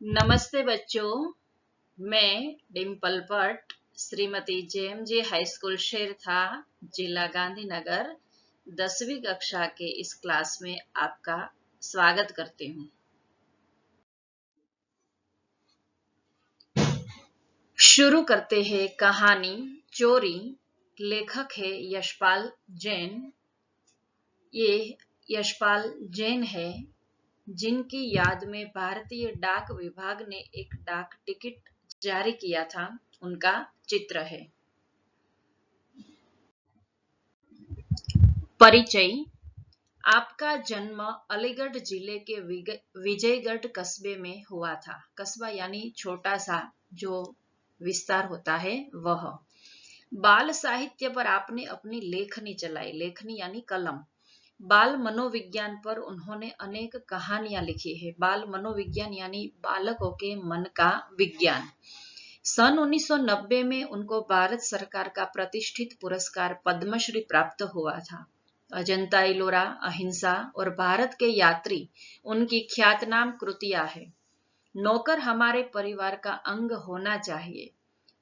नमस्ते बच्चों, मैं डिम्पल भट्ट श्रीमती जेएमजे हाई स्कूल शेरथा, जिला गांधीनगर 10वीं कक्षा के इस क्लास में आपका स्वागत करती हूँ। शुरू करते हैं कहानी चोरी। लेखक है यशपाल जैन। ये यशपाल जैन है जिनकी याद में भारतीय डाक विभाग ने एक डाक टिकट जारी किया था, उनका चित्र है। परिचय। आपका जन्म अलीगढ़ जिले के विजयगढ़ कस्बे में हुआ था। कस्बा यानी छोटा सा जो विस्तार होता है वह। बाल साहित्य पर आपने अपनी लेखनी चलाई। लेखनी यानी कलम। बाल मनोविज्ञान पर उन्होंने अनेक कहानियां लिखी है। बाल मनोविज्ञान यानी बालकों के मन का विज्ञान। सन 1990 में उनको भारत सरकार का प्रतिष्ठित पुरस्कार पद्मश्री प्राप्त हुआ था। अजंता इलोरा, अहिंसा और भारत के यात्री उनकी ख्यातनाम कृतियां है। नौकर हमारे परिवार का अंग होना चाहिए।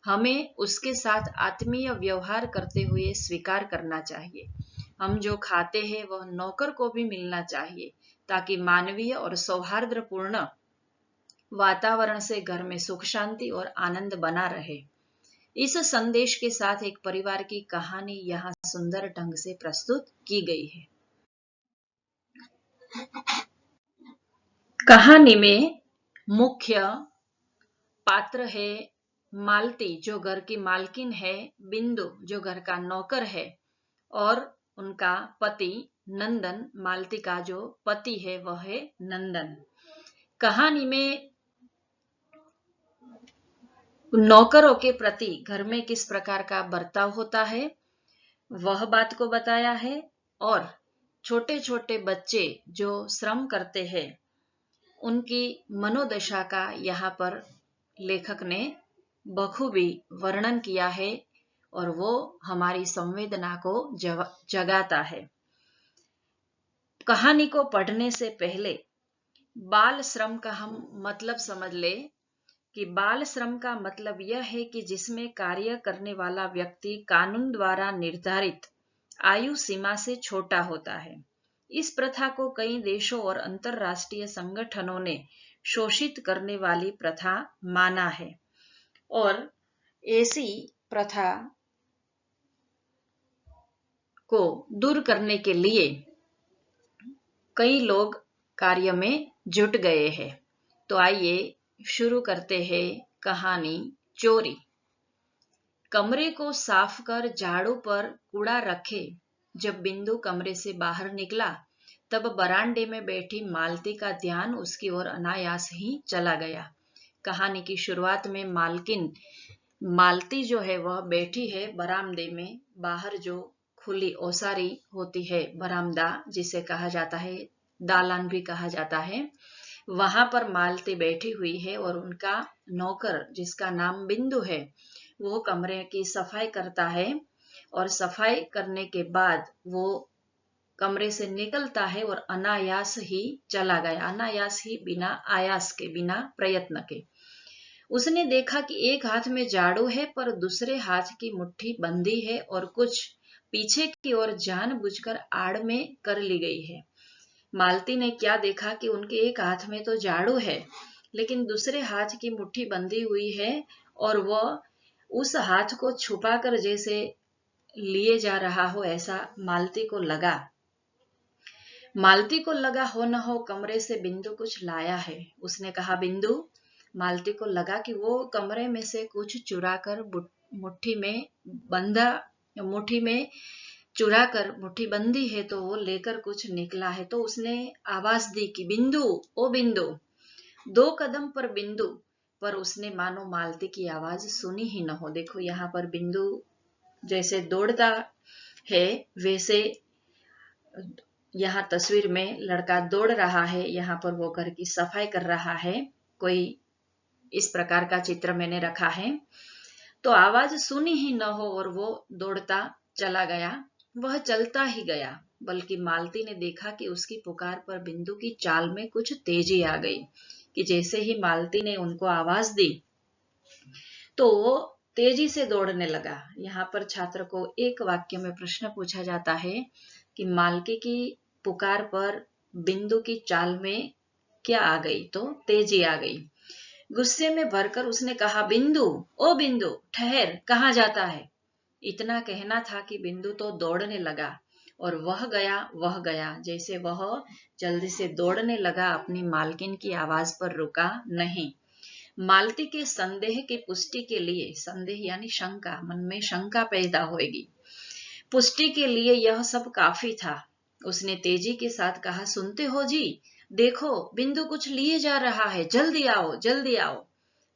हमें उसके साथ आत्मीय व्यवहार करते हुए स्वीकार करना चाहिए। हम जो खाते हैं वह नौकर को भी मिलना चाहिए, ताकि मानवीय और सौहार्दपूर्ण वातावरण से घर में सुख शांति और आनंद बना रहे। इस संदेश के साथ एक परिवार की कहानी यहाँ सुंदर ढंग से प्रस्तुत की गई है। कहानी में मुख्य पात्र है मालती जो घर की मालकिन है, बिंदु जो घर का नौकर है और उनका पति नंदन। मालती का जो पति है वह है नंदन। कहानी में नौकरों के प्रति घर में किस प्रकार का बर्ताव होता है वह बात को बताया है, और छोटे छोटे बच्चे जो श्रम करते हैं उनकी मनोदशा का यहाँ पर लेखक ने बखूबी वर्णन किया है और वो हमारी संवेदना को जगाता है। कहानी को पढ़ने से पहले बाल श्रम का हम मतलब समझ ले कि बाल श्रम का मतलब यह है कि जिसमें कार्य करने वाला व्यक्ति कानून द्वारा निर्धारित आयु सीमा से छोटा होता है। इस प्रथा को कई देशों और अंतरराष्ट्रीय संगठनों ने शोषित करने वाली प्रथा माना है और ऐसी प्रथा को दूर करने के लिए कई लोग कार्य में जुट गए हैं। तो आइए शुरू करते हैं कहानी चोरी। कमरे को साफ कर झाड़ू पर कूड़ा रखे। जब बिंदु कमरे से बाहर निकला तब बरामदे में बैठी मालती का ध्यान उसकी ओर अनायास ही चला गया। कहानी की शुरुआत में मालती जो है वह बैठी है बरामदे में। बाहर जो खुली ओसारी होती है, बरामदा जिसे कहा जाता है, दालान भी कहा जाता है, वहां पर मालती बैठी हुई है और उनका नौकर जिसका नाम बिंदु है वो कमरे की सफाई करता है और सफाई करने के बाद वो कमरे से निकलता है और अनायास ही चला गया। अनायास ही, बिना आयास के, बिना प्रयत्न के। उसने देखा कि एक हाथ में झाड़ू है पर दूसरे हाथ की मुट्ठी बंधी है और कुछ पीछे की ओर जानबूझकर आड़ में कर ली गई है। मालती ने क्या देखा कि उनके एक हाथ में तो झाड़ू है लेकिन दूसरे हाथ की मुट्ठी बंधी हुई है और वह उस हाथ को छुपाकर जैसे लिए जा रहा हो, ऐसा मालती को लगा। मालती को लगा हो न हो कमरे से बिंदु कुछ लाया है। उसने कहा, बिंदु। मालती को लगा कि वो कमरे में से कुछ चुराकर मुट्ठी में चुरा कर मुट्ठी बंदी है तो वो लेकर कुछ निकला है। तो उसने आवाज दी कि बिंदु, ओ बिंदु। 2 कदम पर बिंदु, पर उसने मानो मालती की आवाज सुनी ही न हो। देखो यहाँ पर बिंदु जैसे दौड़ता है वैसे यहाँ तस्वीर में लड़का दौड़ रहा है। यहाँ पर वो घर की सफाई कर रहा है। कोई इस प्रकार का चित्र मैंने रखा है। तो आवाज सुनी ही न हो और वो दौड़ता चला गया। वह चलता ही गया, बल्कि मालती ने देखा कि उसकी पुकार पर बिंदु की चाल में कुछ तेजी आ गई। कि जैसे ही मालती ने उनको आवाज दी तो वो तेजी से दौड़ने लगा। यहाँ पर छात्र को एक वाक्य में प्रश्न पूछा जाता है कि मालती की पुकार पर बिंदु की चाल में क्या आ गई? तो तेजी आ गई। गुस्से में भरकर उसने कहा, बिंदु, ओ बिंदु, ठहर, कहाँ जाता है? इतना कहना था कि बिंदु तो दौड़ने लगा और वह गया। जैसे वह जल्दी से दौड़ने लगा, अपनी मालकिन की आवाज पर रुका नहीं। मालती के संदेह की पुष्टि के लिए, संदेह यानी शंका, मन में शंका पैदा होगी, पुष्टि के लिए यह सब काफी था। उसने तेजी के साथ कहा, सुनते हो जी, देखो बिंदु कुछ लिए जा रहा है, जल्दी आओ, जल्दी आओ।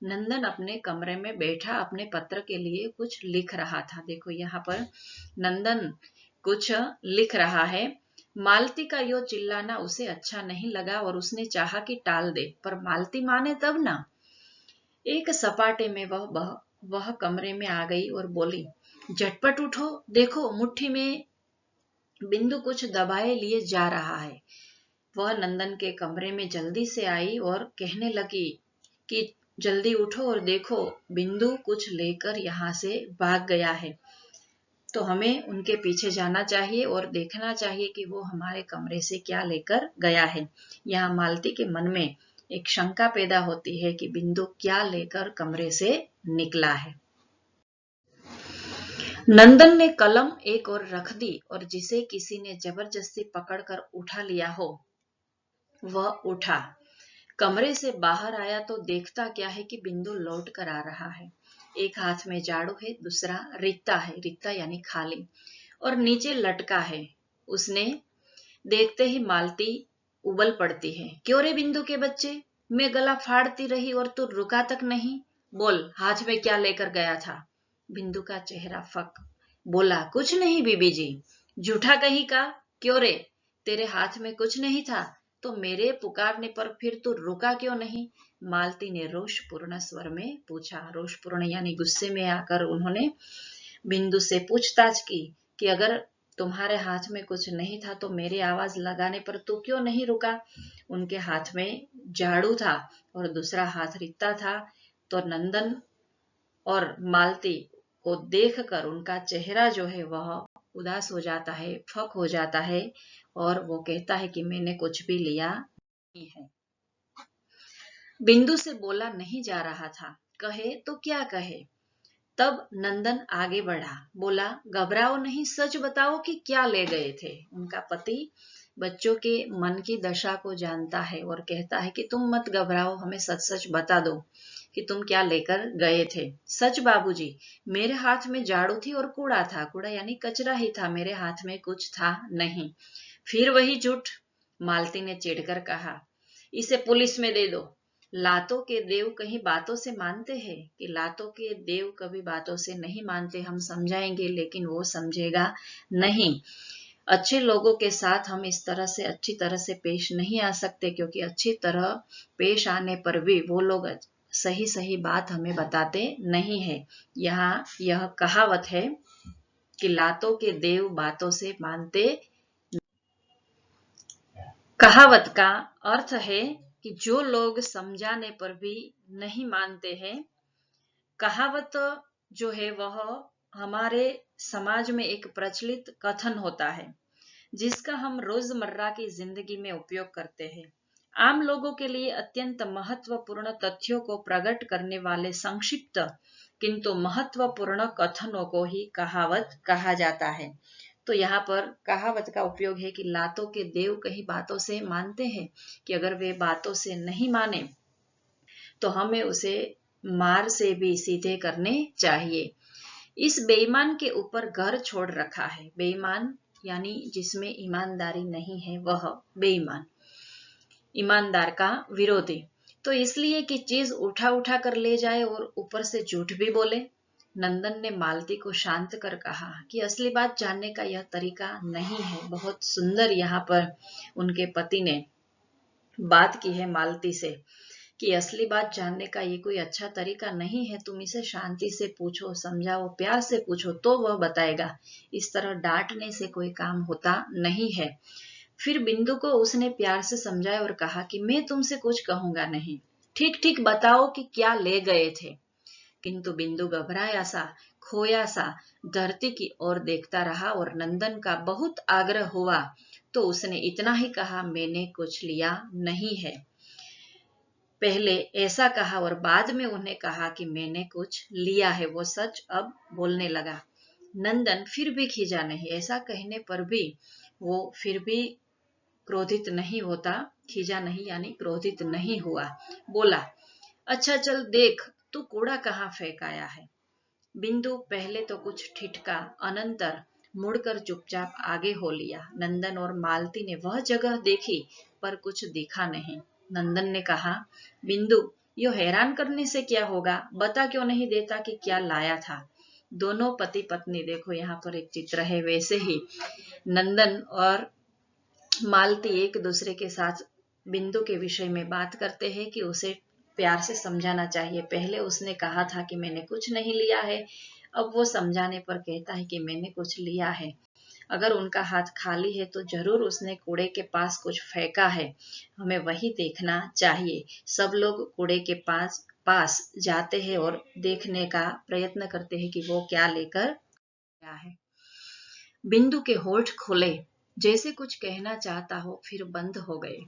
नंदन अपने कमरे में बैठा अपने पत्र के लिए कुछ लिख रहा था। देखो यहाँ पर नंदन कुछ लिख रहा है। मालती का यो चिल्लाना उसे अच्छा नहीं लगा और उसने चाहा कि टाल दे, पर मालती माने तब ना। एक सपाटे में वह कमरे में आ गई और बोली, झटपट उठो, देखो मुट्ठी में बिंदु कुछ दबाए लिए जा रहा है। वह नंदन के कमरे में जल्दी से आई और कहने लगी कि जल्दी उठो और देखो, बिंदु कुछ लेकर यहाँ से भाग गया है। तो हमें उनके पीछे जाना चाहिए और देखना चाहिए कि वो हमारे कमरे से क्या लेकर गया है। यहाँ मालती के मन में एक शंका पैदा होती है कि बिंदु क्या लेकर कमरे से निकला है। नंदन ने कलम एक और रख दी और जिसे किसी ने जबरदस्ती पकड़कर उठा लिया हो, वह उठा। कमरे से बाहर आया तो देखता क्या है कि बिंदु लौट कर आ रहा है। एक हाथ में झाड़ू है, दूसरा रित्ता है, रित्ता यानी खाली, और नीचे लटका है। उसने देखते ही मालती उबल पड़ती है। क्यों रे बिंदु के बच्चे, मैं गला फाड़ती रही और तू रुका तक नहीं। बोल, हाथ में क्या लेकर गया था? बिंदु का चेहरा फक। बोला, कुछ नहीं बीबी जी। झूठा कहीं का। क्यों रे, तेरे हाथ में कुछ नहीं था तो मेरे पुकारने पर फिर तू रुका क्यों नहीं? मालती ने रोषपूर्ण स्वर में पूछा। रोषपूर्ण यानी गुस्से में आकर उन्होंने बिंदु से पूछताछ की कि अगर तुम्हारे हाथ में कुछ नहीं था तो मेरी आवाज लगाने पर तू क्यों नहीं रुका? उनके हाथ में झाड़ू था और दूसरा हाथ रित्ता था। तो नंदन और मालती को देखकर उनका चेहरा जो है वह उदास हो जाता है, फक हो जाता है और वो कहता है कि मैंने कुछ भी लिया नहीं है। बिंदु से बोला नहीं जा रहा था, कहे तो क्या कहे। तब नंदन आगे बढ़ा, बोला, घबराओ नहीं, सच बताओ कि क्या ले गए थे। उनका पति बच्चों के मन की दशा को जानता है और कहता है कि तुम मत घबराओ, हमें सच सच बता दो कि तुम क्या लेकर गए थे। सच बाबूजी, मेरे हाथ में झाड़ू थी और कूड़ा था। कूड़ा यानी कचरा ही था, मेरे हाथ में कुछ था नहीं। फिर वही झूठ, मालती ने चिढ़कर कहा। इसे पुलिस में दे दो। लातों के देव कहीं बातों से मानते हैं कि लातों के देव कभी बातों से नहीं मानते। हम समझाएंगे लेकिन वो समझेगा नहीं। अच्छे लोगों के साथ हम इस तरह से अच्छी तरह से पेश नहीं आ सकते, क्योंकि अच्छी तरह पेश आने पर भी वो लोग सही सही बात हमें बताते नहीं है। यहाँ यह कहावत है कि लातों के देव बातों से मानते। कहावत का अर्थ है कि जो लोग समझाने पर भी नहीं मानते हैं। कहावत जो है वह हमारे समाज में एक प्रचलित कथन होता है जिसका हम रोजमर्रा की जिंदगी में उपयोग करते हैं। आम लोगों के लिए अत्यंत महत्वपूर्ण तथ्यों को प्रकट करने वाले संक्षिप्त किंतु महत्वपूर्ण कथनों को ही कहावत कहा जाता है। तो यहाँ पर कहावत का उपयोग है कि लातों के देव कहीं बातों से मानते हैं कि अगर वे बातों से नहीं माने तो हमें उसे मार से भी सीधे करने चाहिए। इस बेईमान के ऊपर घर छोड़ रखा है। बेईमान यानी जिसमें ईमानदारी नहीं है, वह बेईमान, ईमानदार का विरोधी। तो इसलिए कि चीज उठा उठा कर ले जाए और ऊपर से झूठ भी बोले। नंदन ने मालती को शांत कर कहा कि असली बात जानने का यह तरीका नहीं है। बहुत सुंदर यहाँ पर उनके पति ने बात की है मालती से कि असली बात जानने का ये कोई अच्छा तरीका नहीं है। तुम इसे शांति से पूछो, समझाओ, प्यार से पूछो तो वह बताएगा। इस तरह डांटने से कोई काम होता नहीं है। फिर बिंदु को उसने प्यार से समझाया और कहा कि मैं तुमसे कुछ कहूंगा नहीं, ठीक ठीक बताओ कि क्या ले गए थे। किंतु बिंदु घबराया सा, खोया सा धरती की ओर देखता रहा और नंदन का बहुत आग्रह हुआ तो उसने इतना ही कहा, मैंने कुछ लिया नहीं है। पहले ऐसा कहा और बाद में उन्हें कहा कि मैंने कुछ लिया है, वो सच अब बोलने लगा। नंदन फिर भी खींचा नहीं, ऐसा कहने पर भी वो फिर भी क्रोधित नहीं होता, खींचा नहीं यानी क्रोधित नहीं हुआ। बोला, अच्छा चल देख तू कूड़ा कहाँ फेंक आया है। बिंदु पहले तो कुछ ठिठका, अनंतर मुड़कर चुपचाप आगे हो लिया। नंदन और मालती ने वह जगह देखी पर कुछ दिखा नहीं। नंदन ने कहा, बिंदु यो हैरान करने से क्या होगा, बता क्यों नहीं देता कि क्या लाया था। दोनों पति पत्नी, देखो यहाँ पर एक चित्र है, वैसे ही नंदन और मालती एक दूसरे के साथ बिंदु के विषय में बात करते हैं कि उसे प्यार से समझाना चाहिए। पहले उसने कहा था कि मैंने कुछ नहीं लिया है, अब वो समझाने पर कहता है कि मैंने कुछ लिया है। अगर उनका हाथ खाली है तो जरूर उसने कूड़े के पास कुछ फेंका है, हमें वही देखना चाहिए। सब लोग कूड़े के पास पास जाते हैं और देखने का प्रयत्न करते हैं कि वो क्या लेकर आया है। बिंदु के होठ खुले, जैसे कुछ कहना चाहता हो, फिर बंद हो गए।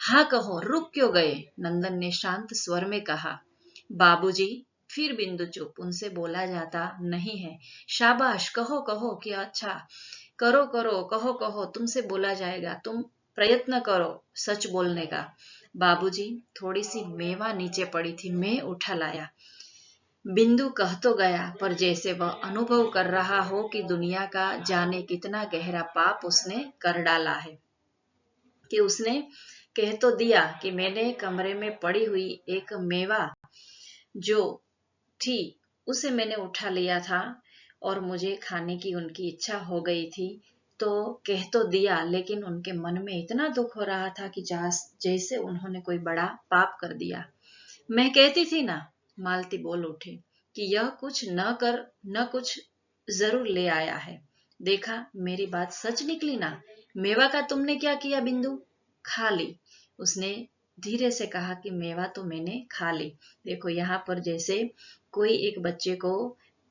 हाँ कहो, रुक क्यों गए, नंदन ने शांत स्वर में कहा। बाबूजी। फिर बिंदु चुप, उनसे बोला जाता नहीं है। शाबाश, कहो कहो कि अच्छा, करो करो, कहो कहो, तुमसे बोला जाएगा, तुम प्रयत्न करो सच बोलने का। बाबूजी, थोड़ी सी मेवा नीचे पड़ी थी, मैं उठा लाया। बिंदु कह तो गया पर जैसे वह अनुभव कर रहा हो कि दुनिया का जाने कितना गहरा पाप उसने कर डाला है, कि उसने कह तो दिया कि मैंने कमरे में पड़ी हुई एक मेवा जो थी उसे मैंने उठा लिया था और मुझे खाने की उनकी इच्छा हो गई थी, तो कह तो दिया, लेकिन उनके मन में इतना दुख हो रहा था कि जैसे उन्होंने कोई बड़ा पाप कर दिया। मैं कहती थी ना, मालती बोल उठे, कि यह कुछ न कर न कुछ जरूर ले आया है। देखा मेरी बात सच निकली ना। मेवा का तुमने क्या किया बिंदु? खा ली। उसने धीरे से कहा कि मेवा तो मैंने खा ली। देखो यहाँ पर जैसे कोई एक बच्चे को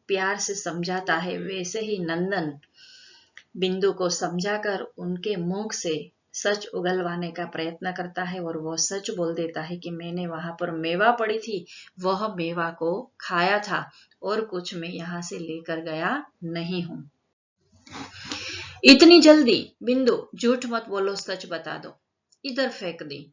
प्यार से समझाता है, वैसे ही नंदन बिंदु को समझाकर उनके मुख से सच उगलवाने का प्रयत्न करता है और वह सच बोल देता है कि मैंने वहां पर मेवा पड़ी थी, वह मेवा को खाया था और कुछ मैं यहाँ से लेकर गया नहीं हूं। इतनी जल्दी? बिंदु, झूठ मत बोलो, सच बता दो। इधर फेंक दी।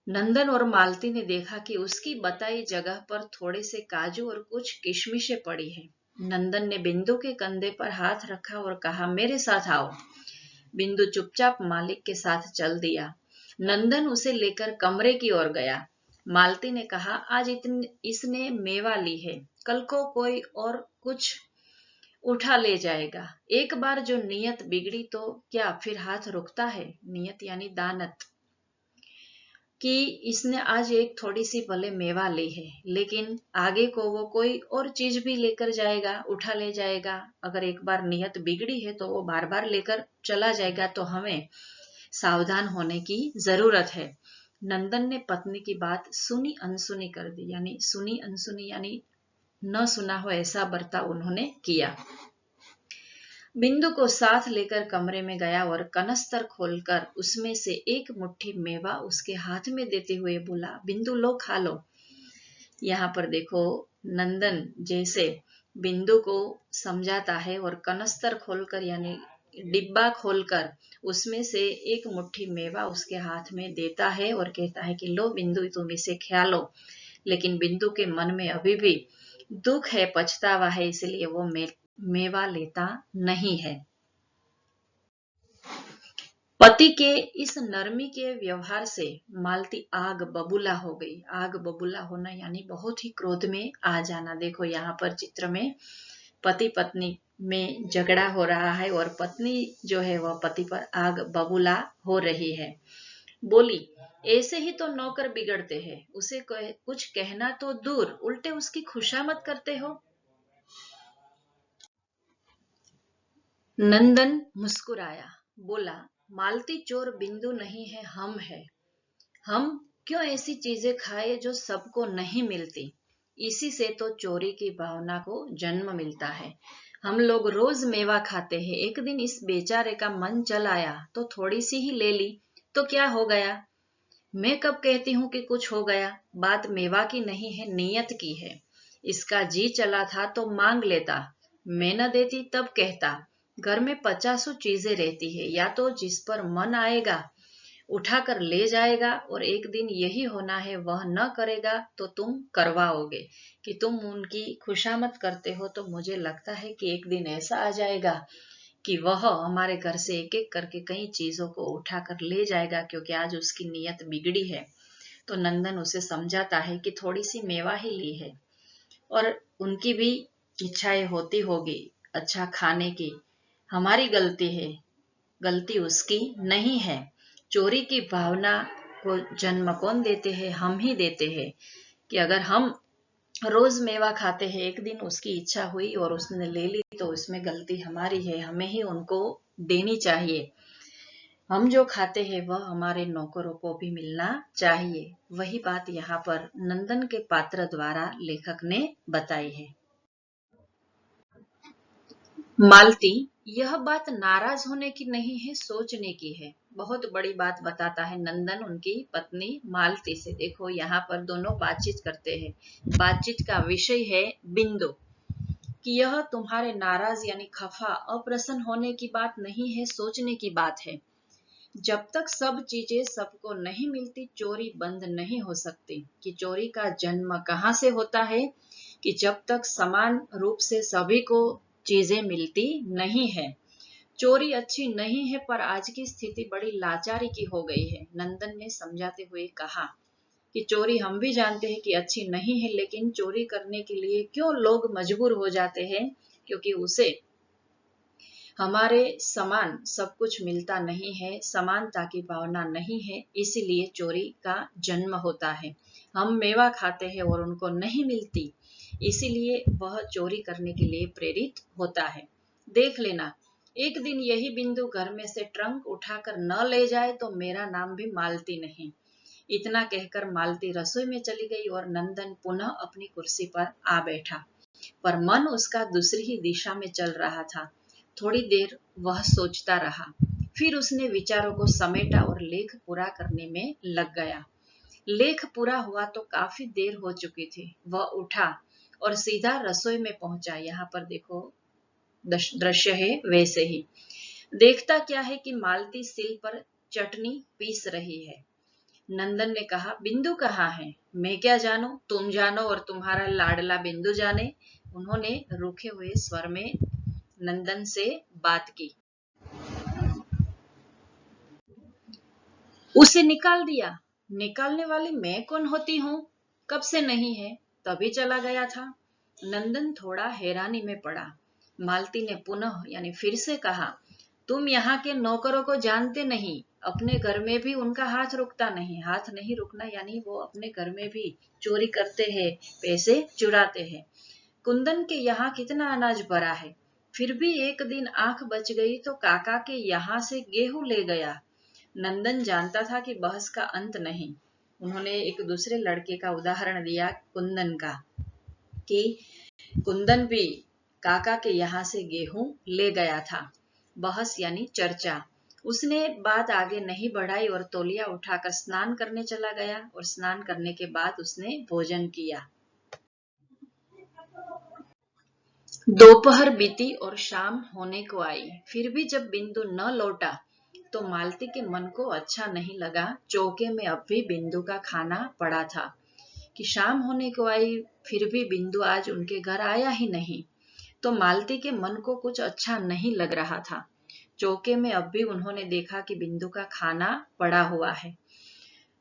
नंदन और मालती ने देखा कि उसकी बताई जगह पर थोड़े से काजू और कुछ किशमिशें पड़ी है। नंदन ने बिंदु के कंधे पर हाथ रखा और कहा, मेरे साथ आओ। बिंदु चुपचाप मालिक के साथ चल दिया। नंदन उसे लेकर कमरे की ओर गया। मालती ने कहा, आज इसने मेवा ली है, कल को कोई और कुछ उठा ले जाएगा। एक बार जो नियत बिगड़ी तो क्या फिर हाथ रुकता है? नियत यानी दानत, कि इसने आज एक थोड़ी सी भले मेवा ली है, लेकिन आगे को वो कोई और चीज भी लेकर जाएगा, उठा ले जाएगा। अगर एक बार नियत बिगड़ी है तो वो बार बार लेकर चला जाएगा, तो हमें सावधान होने की जरूरत है। नंदन ने पत्नी की बात सुनी अनसुनी कर दी, यानी सुनी अनसुनी यानी न सुना हो ऐसा बर्ताव उन्होंने किया। बिंदु को साथ लेकर कमरे में गया और कनस्तर खोलकर उसमें से एक मुट्ठी मेवा उसके हाथ में देते हुए बोला, बिंदु लो, खा लो। यहाँ पर देखो नंदन जैसे बिंदु को समझाता है और कनस्तर खोलकर यानी डिब्बा खोलकर उसमें से एक मुट्ठी मेवा उसके हाथ में देता है और कहता है कि लो बिंदु, तुम इसे खा लो। लेकिन बिंदु के मन में अभी भी दुख है, पछतावा है, इसलिए वो मेवा लेता नहीं है। पति के इस नरमी के व्यवहार से मालती आग बबूला हो गई। आग बबूला होना यानी बहुत ही क्रोध में आ जाना। देखो यहाँ पर चित्र में पति पत्नी में झगड़ा हो रहा है और पत्नी जो है वह पति पर आग बबूला हो रही है। बोली, ऐसे ही तो नौकर बिगड़ते हैं, उसे कुछ कहना तो दूर, उल्टे उसकी खुशामद करते हो। नंदन मुस्कुराया, बोला, मालती चोर बिंदु नहीं है, हम है। हम क्यों ऐसी चीजें खाए जो सबको नहीं मिलती? इसी से तो चोरी की भावना को जन्म मिलता है। हम लोग रोज मेवा खाते हैं, एक दिन इस बेचारे का मन चल आया तो थोड़ी सी ही ले ली, तो क्या हो गया? मैं कब कहती हूँ कि कुछ हो गया? बात मेवा की नहीं है, नीयत की है। इसका जी चला था तो मांग लेता, मैं न देती तब कहता। घर में 50 चीजें रहती है, या तो जिस पर मन आएगा उठाकर ले जाएगा, और एक दिन यही होना है, वह न करेगा तो तुम करवाओगे। कि तुम उनकी खुशामद करते हो तो मुझे लगता है कि एक दिन ऐसा आ जाएगा कि वह हमारे घर से एक एक करके कई चीजों को उठाकर ले जाएगा, क्योंकि आज उसकी नीयत बिगड़ी है। तो नंदन उसे समझाता है कि थोड़ी सी मेवा ही ली है, और उनकी भी इच्छाएं होती होगी अच्छा खाने की। हमारी गलती है, गलती उसकी नहीं है। चोरी की भावना को जन्म कौन देते हैं? हम ही देते हैं। कि अगर हम रोज मेवा खाते हैं, एक दिन उसकी इच्छा हुई और उसने ले ली, तो इसमें गलती हमारी है, हमें ही उनको देनी चाहिए। हम जो खाते हैं वह हमारे नौकरों को भी मिलना चाहिए। वही बात यहाँ पर नंदन के पात्र द्वारा लेखक ने बताई है। मालती, यह बात नाराज होने की नहीं है, सोचने की है। बहुत बड़ी बात बताता है नंदन उनकी पत्नी मालती से। देखो यहाँ पर दोनों बातचीत करते हैं। बातचीत का विषय है बिंदु। कि यह तुम्हारे नाराज यानी खफा अप्रसन्न होने की बात नहीं है, सोचने की बात है। जब तक सब चीजें सबको नहीं मिलती, चोरी बंद नहीं हो सकती। कि चोरी का जन्म कहाँ से होता है? कि जब तक समान रूप से सभी को चीजें मिलती नहीं है। चोरी अच्छी नहीं है, पर आज की स्थिति बड़ी लाचारी की हो गई है। नंदन ने समझाते हुए कहा कि चोरी हम भी जानते हैं कि अच्छी नहीं है, लेकिन चोरी करने के लिए क्यों लोग मजबूर हो जाते हैं? क्योंकि उसे हमारे समान सब कुछ मिलता नहीं है, समानता की भावना नहीं है, इसीलिए चोरी का जन्म होता है। हम मेवा खाते हैं और उनको नहीं मिलती, इसीलिए वह चोरी करने के लिए प्रेरित होता है। देख लेना, एक दिन यही बिंदु घर में से ट्रंक उठाकर न ले जाए तो मेरा नाम भी मालती नहीं। इतना कहकर मालती रसोई में चली गई और नंदन पुनः अपनी कुर्सी पर आ बैठा। पर मन उसका दूसरी ही दिशा में चल रहा था। थोड़ी देर वह सोचता रहा, फिर उसने विचारों को समेटा और लेख पूरा करने में लग गया। लेख पूरा हुआ तो काफी देर हो चुकी थी। वह उठा और सीधा रसोई में पहुंचा। यहाँ पर देखो दृश्य है वैसे ही। देखता क्या है कि मालती सिल पर चटनी पीस रही है। नंदन ने कहा, बिंदु कहाँ है? मैं क्या जानूं, तुम जानो और तुम्हारा लाडला बिंदु जाने। उन्होंने रूखे हुए स्वर में नंदन से बात की। उसे निकाल दिया। निकालने वाली मैं कौन होती हूँ? कब से नहीं है, तभी चला गया था। नंदन थोड़ा हैरानी में पड़ा। मालती ने पुनः यानी फिर से कहा, तुम यहाँ के नौकरों को जानते नहीं, अपने घर में भी उनका हाथ रुकता नहीं। हाथ नहीं रुकना यानी वो अपने घर में भी चोरी करते हैं, पैसे चुराते हैं। कुंदन के यहाँ कितना अनाज भरा है, फिर भी एक दिन आंख बच गई तो काका के यहाँ से गेहूं ले गया। नंदन जानता था कि बहस का अंत नहीं। उन्होंने एक दूसरे लड़के का उदाहरण दिया, कुंदन का, कि कुंदन भी काका के यहाँ से गेहूं ले गया था। बहस यानी चर्चा। उसने बात आगे नहीं बढ़ाई और तौलिया उठाकर स्नान करने चला गया, और स्नान करने के बाद उसने भोजन किया। दोपहर बीती और शाम होने को आई। फिर भी जब बिंदु न लौटा तो मालती के मन को अच्छा नहीं लगा। चौके में अब भी बिंदु का खाना पड़ा था। कि शाम होने को आई, फिर भी बिंदु आज उनके घर आया ही नहीं, तो मालती के मन को कुछ अच्छा नहीं लग रहा था। चौके में अब भी उन्होंने देखा कि बिंदु का खाना पड़ा हुआ है।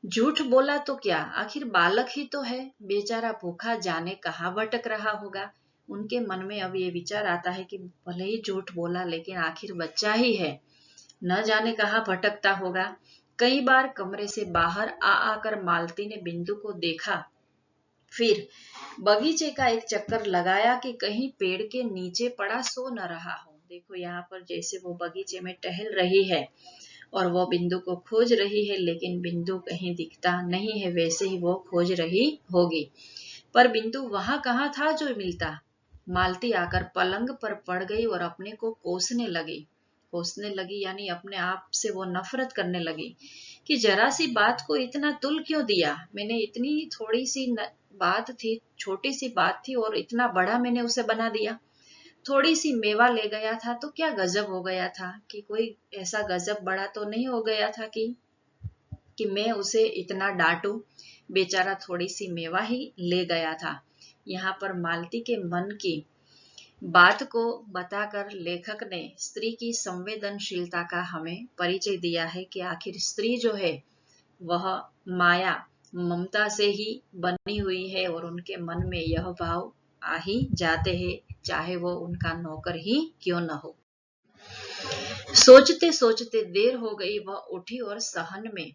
झूठ बोला तो क्या, आखिर बालक ही तो है, बेचारा भूखा जाने कहाँ भटक रहा होगा। उनके मन में अब ये विचार आता है कि भले ही झूठ बोला, लेकिन आखिर बच्चा ही है, न जाने कहाँ भटकता होगा। कई बार कमरे से बाहर आ आकर मालती ने बिंदु को देखा, फिर बगीचे का एक चक्कर लगाया कि कहीं पेड़ के नीचे पड़ा सो न रहा हो। देखो यहाँ पर जैसे वो बगीचे में टहल रही है, और वो बिंदु को खोज रही है, लेकिन बिंदु कहीं दिखता नहीं है। वैसे ही वो खोज रही होगी, पर बिंदु वहां कहाँ था जो मिलता। मालती आकर पलंग पर पड़ गई और अपने को कोसने लगी यानी अपने आप से वो नफरत करने लगी कि जरा सी बात को इतना तुल क्यों दिया। मैंने इतनी थोड़ी सी बात थी, छोटी सी बात थी, और इतना बड़ा मैंने उसे बना दिया। थोड़ी सी मेवा ले गया था तो क्या गजब हो गया था, कि कोई ऐसा गजब बड़ा तो नहीं हो गया था कि मैं उसे इतना डांटूं। बेचारा थोड़ी सी मेवा ही ले गया था। यहाँ पर मालती के मन की बात को बताकर लेखक ने स्त्री की संवेदनशीलता का हमें परिचय दिया है कि आखिर स्त्री जो है वह माया ममता से ही बनी हुई है, और उनके मन में यह भाव आ ही जाते हैं, चाहे वो उनका नौकर ही क्यों न हो। सोचते सोचते देर हो गई, वह उठी और सहन में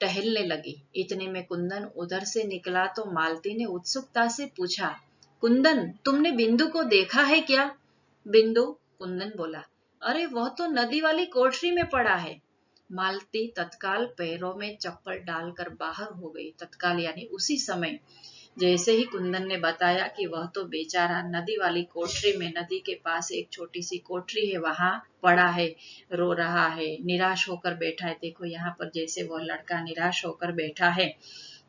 टहलने लगी। इतने में कुंदन उधर से निकला तो मालती ने उत्सुकता से पूछा, कुंदन, तुमने बिंदु को देखा है क्या? बिंदु, कुंदन बोला, अरे वह तो नदी वाली कोठरी में पड़ा है। मालती तत्काल पैरों में चप्पल डालकर बाहर हो गई। तत्काल यानी उसी समय। जैसे ही कुंदन ने बताया कि वह तो बेचारा नदी वाली कोठरी में, नदी के पास एक छोटी सी कोठरी है, वहां पड़ा है, रो रहा है, निराश होकर बैठा है। देखो यहाँ पर जैसे वह लड़का निराश होकर बैठा है,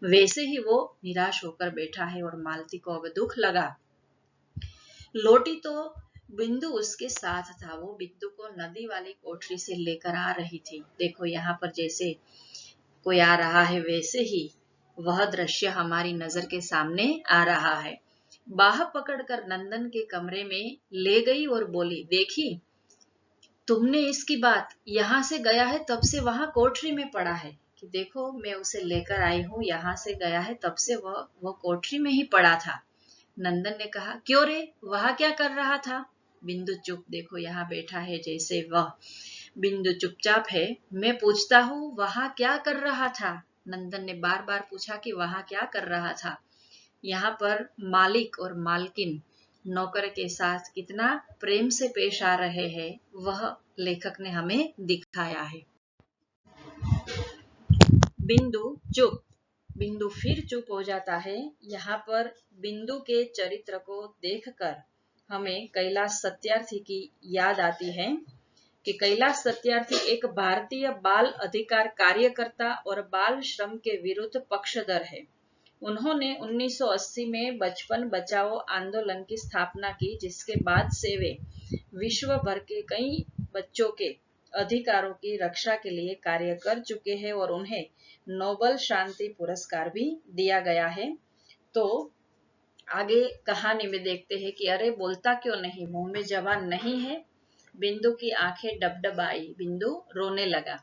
वैसे ही वो निराश होकर बैठा है, और मालती को अब दुख लगा। लौटी तो बिंदु उसके साथ था। वो बिंदु को नदी वाली कोठरी से लेकर आ रही थी। देखो यहाँ पर जैसे कोई आ रहा है, वैसे ही वह दृश्य हमारी नजर के सामने आ रहा है। बाह पकड़कर नंदन के कमरे में ले गई और बोली, देखी तुमने इसकी बात, यहां से गया है तब से वहां कोठरी में पड़ा है, कि देखो मैं उसे लेकर आई हूं, यहां से गया है तब से वह कोठरी में ही पड़ा था। नंदन ने कहा, क्यों रे, वहां क्या कर रहा था? बिंदु चुप, देखो यहाँ बैठा है जैसे वह। बिंदु चुपचाप है। मैं पूछता हूँ वहां क्या कर रहा था? नंदन ने बार बार पूछा कि वहां क्या कर रहा था। यहाँ पर मालिक और मालकिन नौकर के साथ कितना प्रेम से पेश आ रहे हैं, वह लेखक ने हमें दिखाया है। बिंदु चुप। बिंदु फिर चुप हो जाता है। यहाँ पर बिंदु के चरित्र को देखकर हमें कैलाश सत्यार्थी की याद आती है कि कैलाश सत्यार्थी एक भारतीय बाल अधिकार कार्यकर्ता और बाल श्रम के विरुद्ध पक्षधर है। उन्होंने 1980 में बचपन बचाओ आंदोलन की स्थापना की, जिसके बाद से वे विश्व भर के कई बच्चों के अधिकारों की रक्षा के लिए कार्य कर चुके हैं, और उन्हें नोबेल शांति पुरस्कार भी दिया गया है। तो आगे कहानी में देखते हैं कि अरे बोलता क्यों नहीं, मुंह में जबान नहीं है। बिंदु की आंखें डबडबाई, बिंदु रोने लगा।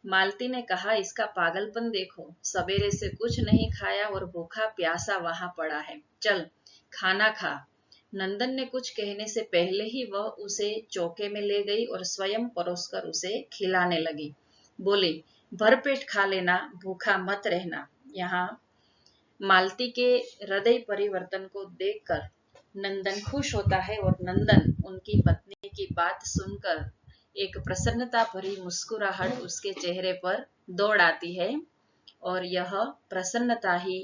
मालती ने कहा, इसका पागलपन देखो, सवेरे से कुछ नहीं खाया और भूखा प्यासा वहां पड़ा है, चल खाना खा। नंदन ने कुछ कहने से पहले ही वह उसे चौके में ले गई और स्वयं परोसकर उसे खिलाने लगी। बोली, भरपेट खा लेना, भूखा मत रहना। यहाँ मालती के हृदय परिवर्तन को देखकर नंदन खुश होता है, और नंदन उनकी पत्नी की बात सुनकर एक प्रसन्नता भरी मुस्कुराहट उसके चेहरे पर दौड़ आती है, और यह प्रसन्नता ही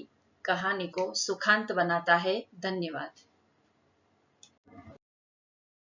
कहानी को सुखांत बनाता है। धन्यवाद।